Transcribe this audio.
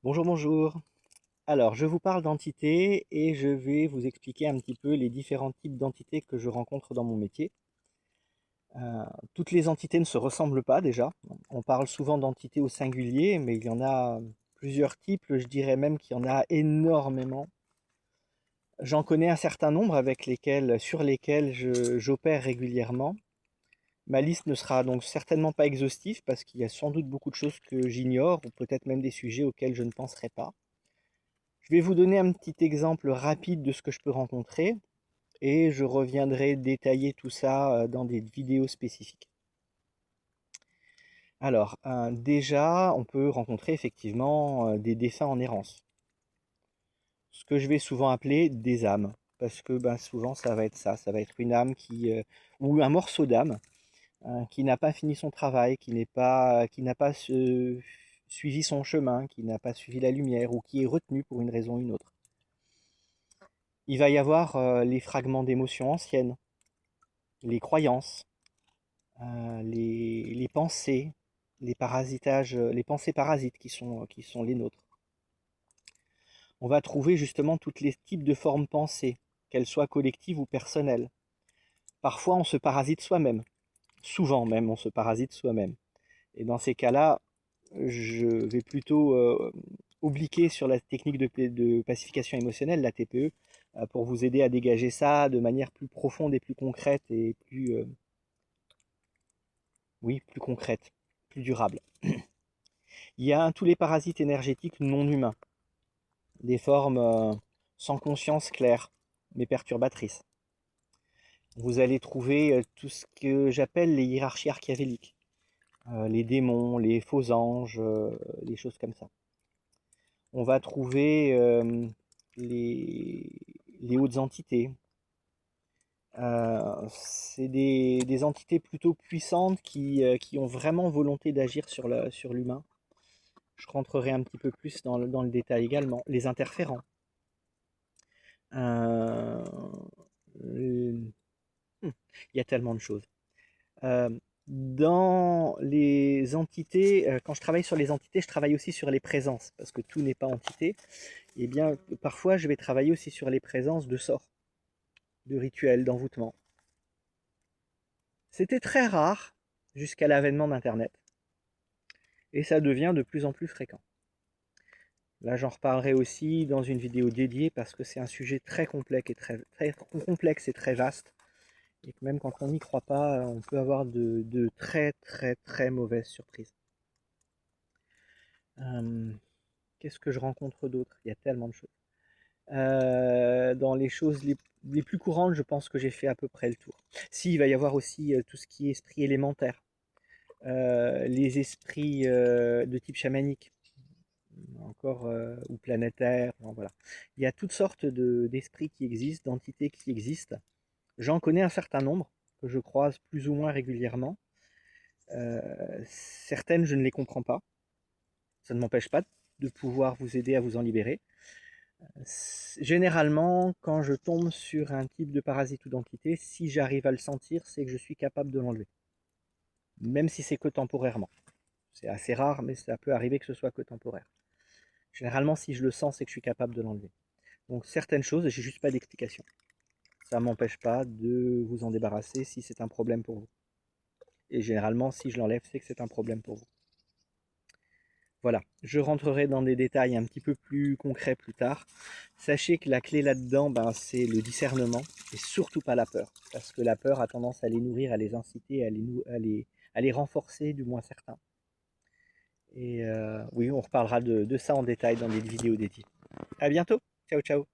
Bonjour, bonjour. Alors, je vous parle d'entités et je vais vous expliquer un petit peu les différents types d'entités que je rencontre dans mon métier. Toutes les entités ne se ressemblent pas déjà. On parle souvent d'entités au singulier, mais il y en a plusieurs types. Je dirais même qu'il y en a énormément. J'en connais un certain nombre sur lesquels j'opère régulièrement. Ma liste ne sera donc certainement pas exhaustive parce qu'il y a sans doute beaucoup de choses que j'ignore ou peut-être même des sujets auxquels je ne penserai pas. Je vais vous donner un petit exemple rapide de ce que je peux rencontrer et je reviendrai détailler tout ça dans des vidéos spécifiques. Alors, déjà, on peut rencontrer effectivement des défunts en errance. Ce que je vais souvent appeler des âmes. Parce que souvent ça va être ça, ça va être une âme ou un morceau d'âme qui n'a pas fini son travail, qui n'a pas suivi son chemin, qui n'a pas suivi la lumière ou qui est retenu pour une raison ou une autre. Il va y avoir les fragments d'émotions anciennes, les croyances, les pensées, les pensées parasites qui sont les nôtres. On va trouver justement tous les types de formes pensées, qu'elles soient collectives ou personnelles. Parfois, on se parasite soi-même. Souvent même, on se parasite soi-même. Et dans ces cas-là, je vais plutôt obliquer sur la technique de pacification émotionnelle, la TPE, pour vous aider à dégager ça de manière plus profonde et plus concrète et plus concrète, plus durable. Il y a tous les parasites énergétiques non humains, des formes sans conscience claire, mais perturbatrices. Vous allez trouver tout ce que j'appelle les hiérarchies archiavéliques, les démons, les faux anges, des choses comme ça. On va trouver les, les hautes entités. C'est des entités plutôt puissantes qui ont vraiment volonté d'agir sur l'humain. Je rentrerai un petit peu plus dans le détail également. Les interférents. Euh, il y a tellement de choses. Euh, dans les entités, quand je travaille sur les entités, je travaille aussi sur les présences, parce que tout n'est pas entité. Et bien, parfois, je vais travailler aussi sur les présences de sorts, de rituels, d'envoûtements. C'était très rare jusqu'à l'avènement d'Internet, et ça devient de plus en plus fréquent. Là, j'en reparlerai aussi dans une vidéo dédiée parce que c'est un sujet très complexe très complexe et très vaste. Et que même quand on n'y croit pas, on peut avoir de très très très mauvaises surprises. Qu'est-ce que je rencontre d'autre? Il y a tellement de choses. Dans les choses les plus courantes, je pense que j'ai fait à peu près le tour. Si, il va y avoir aussi tout ce qui est esprit élémentaire. Les esprits de type chamanique, encore, ou planétaire, bon, voilà. Il y a toutes sortes d'esprits qui existent, d'entités qui existent. J'en connais un certain nombre, que je croise plus ou moins régulièrement. Certaines, je ne les comprends pas. Ça ne m'empêche pas de pouvoir vous aider à vous en libérer. Généralement, quand je tombe sur un type de parasite ou d'entité, si j'arrive à le sentir, c'est que je suis capable de l'enlever. Même si c'est que temporairement. C'est assez rare, mais ça peut arriver que ce soit que temporaire. Généralement, si je le sens, c'est que je suis capable de l'enlever. Donc certaines choses, j'ai juste pas d'explication. Ça ne m'empêche pas de vous en débarrasser si c'est un problème pour vous. Et généralement, si je l'enlève, c'est que c'est un problème pour vous. Voilà, je rentrerai dans des détails un petit peu plus concrets plus tard. Sachez que la clé là-dedans, c'est le discernement et surtout pas la peur. Parce que la peur a tendance à les nourrir, à les inciter, à les renforcer, du moins certains. Et oui, on reparlera de ça en détail dans des vidéos dédiées. À bientôt, ciao ciao.